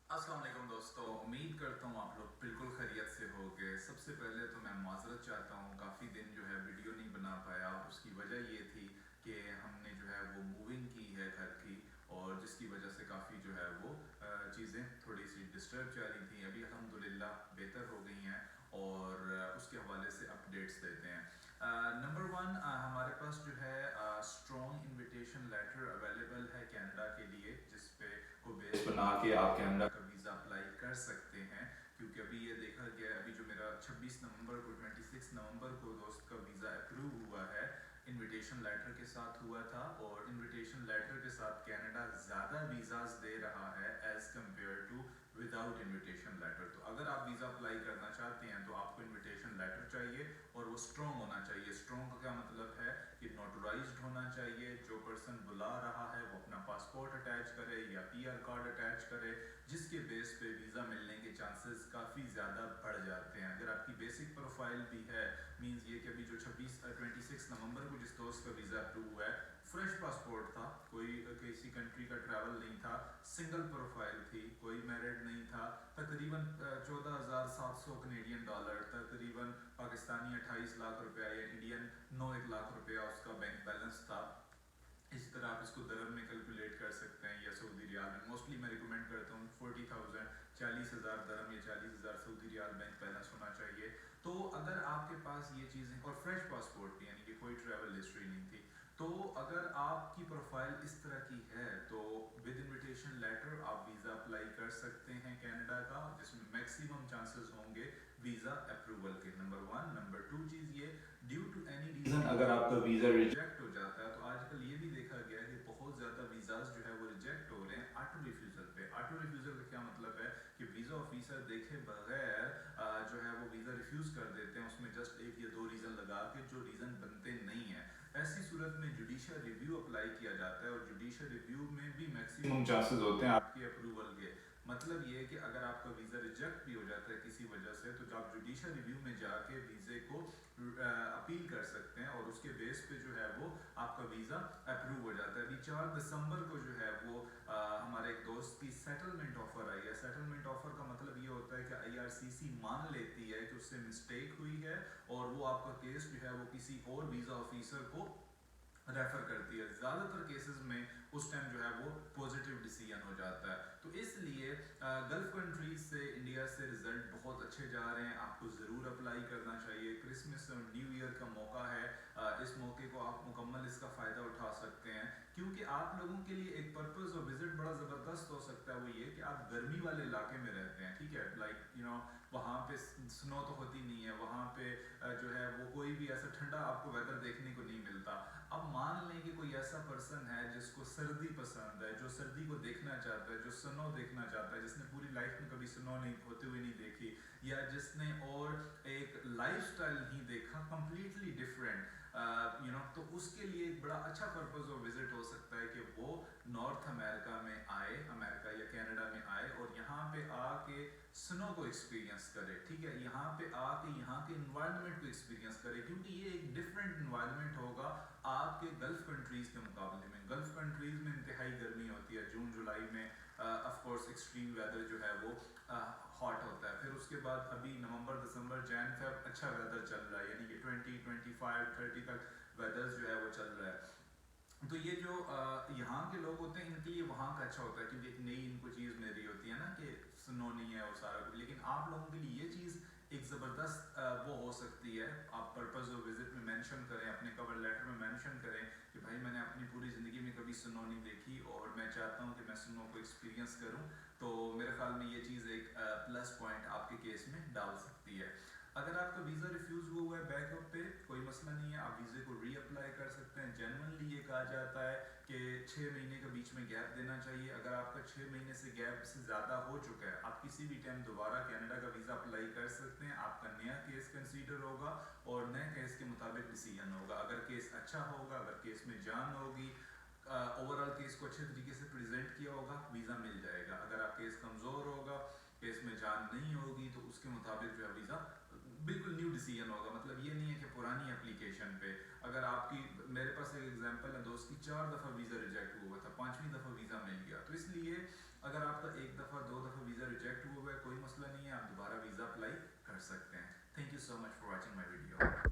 अस्सलाम वालेकुम दोस्तों, उम्मीद करता हूँ आप लोग बिल्कुल खैरियत से होगे। सबसे पहले तो मैं माज़रत चाहता हूँ, काफ़ी दिन जो है वीडियो नहीं बना पाया। उसकी वजह ये थी कि हमने जो है वो मूविंग की है घर की, और जिसकी वजह से काफ़ी जो है वो चीज़ें थोड़ी सी डिस्टर्ब जा रही थी। अभी अल्हम्दुलिल्लाह बेहतर हो गई हैं, और उसके हवाले से अपडेट्स देते हैं। नंबर वन, हमारे पास जो है स्ट्रॉन्ग इनविटेशन लेटर अवेलेबल है कनाडा के लिए, जिस पे को बेस बना के आप कनाडा का वीज़ा अप्लाई कर सकते हैं। क्योंकि अभी ये देखा गया है, अभी जो मेरा 26 नवंबर को 26 नवंबर को दोस्त का वीज़ा अप्रूव हुआ है, इनविटेशन लेटर के साथ हुआ था। और इनविटेशन लेटर के साथ कनाडा ज़्यादा वीज़ाज दे रहा है as compare to without invitation letter. तो अगर आप वीज़ा अप्लाई करना चाहते हैं तो आपको इनविटेशन लेटर चाहिए, और वो स्ट्रॉन्ग होना चाहिए। स्ट्रॉन्ग का क्या मतलब है कि नोटराइज्ड होना चाहिए। जो पर्सन बुला रहा है वो अपना पासपोर्ट अटैच करे या पीआर कार्ड अटैच करे, जिसके बेस पे वीज़ा मिलने के चांसेस काफ़ी ज़्यादा बढ़ जाते हैं। अगर आपकी बेसिक प्रोफाइल भी है, मींस ये कि अभी जो 26 नवंबर को जिस दोस्त का वीज़ा अप्रूव हुआ है, फ्रेश पासपोर्ट था, कोई किसी कंट्री का ट्रैवल नहीं था, सिंगल प्रोफाइल थी, कोई मैरिड नहीं था, तकरीबन 14,700 कनेडियन डॉलर, तकरीबन पाकिस्तानी 28 लाख रुपया या इंडियन 9 लाख रुपया उसका बैंक बैलेंस था। इसी तरह आप इसको दरम में कैलकुलेट कर सकते हैं या सऊदी रियाल में। मोस्टली मैं रिकमेंड करता हूँ 40,000 40,000 दरम या 40,000 सऊदी रियाल बैंक बैलेंस होना चाहिए। तो अगर आपके पास ये चीज़ें, और फ्रेश पासपोर्ट थी, यानी कि कोई ट्रैवल हिस्ट्री नहीं थी, तो अगर आपकी प्रोफाइल इस तरह की है तो विद इनविटेशन लेटर आप वीज़ा अप्लाई कर सकते हैं कनाडा का, जिसमें मैक्सिमम चांसेस होंगे वीज़ा अप्रूवल के। Number one. नंबर टू चीज़ ये, ड्यू टू एनी रीज़न अगर आपका वीज़ा रिजेक्ट हो जाता है, तो आजकल ये भी देखा गया है कि बहुत ज़्यादा वीज़ाज जो है वो रिजेक्ट हो रहे हैं ऑटो रिफ्यूज़ल पे। ऑटो रिफ्यूज़ल का क्या मतलब है कि वीज़ा ऑफिसर देखे बगैर जो है वो वीज़ा रिफ्यूज़ कर देते हैं, उसमें जस्ट एक या दो रीज़न लगा के, जो रीज़न बनते नहीं है। ऐसी सूरत में जुडिशियल रिव्यू अप्लाई किया जाता है, और जुडिशियल रिव्यू में भी मैक्सिमम चांसेस होते हैं आपके अप्रूवल के। मतलब ये है कि अगर आपका वीज़ा रिजेक्ट भी हो जाता है किसी वजह से, तो आप जुडिशियल रिव्यू में जाके वीज़े को अपील कर सकते हैं, और उसके बेस पे जो है वो आपका वीज़ा अप्रूव हो जाता है। अभी 4 दिसंबर को जो है वो हमारे एक दोस्त की सेटलमेंट ऑफर आई है। सेटलमेंट ऑफर का मतलब ये होता है कि आईआरसीसी मान लेती है कि उससे मिस्टेक हुई है, और वो आपका केस जो है वो किसी और वीज़ा ऑफिसर को रेफर करती है। ज़्यादातर केसेस में उस टाइम जो है वो पॉजिटिव डिसीजन हो जाता है। तो इसलिए गल्फ़ कंट्रीज से, इंडिया से रिज़ल्ट बहुत अच्छे जा रहे हैं, आपको ज़रूर अप्लाई करना चाहिए। क्रिसमस और न्यू ईयर का मौका है, इस मौके को आप मुकम्मल इसका फ़ायदा उठा सकते हैं। क्योंकि आप लोगों के लिए एक पर्पज़ और विज़िट बड़ा ज़बरदस्त हो सकता है। वो ये कि आप गर्मी वाले इलाके में रहते हैं, ठीक है, लाइक वहाँ पे स्नो तो होती नहीं है, वहाँ पे जो है वो कोई भी ऐसा ठंडा आपको वेदर देखने को नहीं मिलता। अब मान लें कि कोई ऐसा पर्सन है जिसको सर्दी पसंद है, जो सर्दी को देखना चाहता है, जो स्नो देखना चाहता है, जिसने पूरी लाइफ में कभी स्नो नहीं होते हुए नहीं देखी, या जिसने और एक लाइफस्टाइल नहीं देखा कम्प्लीटली डिफरेंट, तो उसके लिए एक बड़ा अच्छा पर्पस और विजिट हो सकता है कि वो नॉर्थ अमेरिका में आए, अमेरिका या कनाडा में आए, और यहाँ पे आके स्नो को एक्सपीरियंस करे। ठीक है, यहाँ पे आके यहाँ के इन्वायरमेंट को एक्सपीरियंस करे, क्योंकि ये एक डिफरेंट इन्वायरमेंट होगा आपके गल्फ कंट्रीज के मुकाबले में। गल्फ कंट्रीज में इंतहाई गर्मी होती है, जून जुलाई में ऑफ कोर्स एक्सट्रीम वेदर जो है वो हॉट होता है। फिर उसके बाद अभी नवंबर दिसंबर जैन फेब अच्छा वेदर चल रहा है, यानी कि 20 25 30 तक वेदर जो है वो चल रहा है। तो ये जो यहाँ के लोग होते हैं, इनके लिए वहाँ का अच्छा होता है, क्योंकि एक नई इनको चीज़ मिल रही होती है ना कि स्नो नहीं है और सारा कुछ। लेकिन आप लोगों के लिए ये चीज़ एक ज़बरदस्त वो हो सकती है। आप पर्पज़ ऑफ विजिट में मेंशन करें, अपने कवर लेटर में मेंशन करें कि भाई मैंने अपनी पूरी ज़िंदगी में कभी स्नो नहीं देखी, और मैं चाहता हूँ कि मैं स्नो को एक्सपीरियंस करूँ। तो मेरे ख्याल में ये चीज़ एक प्लस पॉइंट आपके केस में डाल सकती है। अगर आपका वीज़ा रिफ्यूज़ हुआ है बैकअप पे, कोई मसला नहीं है, आप वीज़े को रीअप्लाई कर सकते हैं। जेन्युइनली ये कहा जाता है कि 6 महीने के बीच में गैप देना चाहिए। अगर आपका 6 महीने से गैप से ज़्यादा हो चुका है, आप किसी भी टाइम दोबारा कनाडा का वीज़ा अप्लाई कर सकते हैं। आपका नया केस कंसीडर होगा, और नए केस के मुताबिक डिसीजन होगा। अगर केस अच्छा होगा, अगर केस में जान होगी, ओवरऑल केस को अच्छे तरीके से प्रेजेंट किया होगा, वीज़ा मिल जाएगा। अगर आप केस कमज़ोर होगा, केस में जान नहीं होगी, तो उसके मुताबिक जो है वीज़ा बिल्कुल न्यू डिसीजन होगा। मतलब ये नहीं है कि पुरानी एप्लीकेशन पे अगर आपकी, मेरे पास एक एग्जांपल है दोस्त की, 4 दफ़ा वीज़ा रिजेक्ट हुआ था, 5वीं दफ़ा वीज़ा मिल गया। तो इसलिए अगर आपका एक दफ़ा दो दफ़ा visa you so much for watching my video.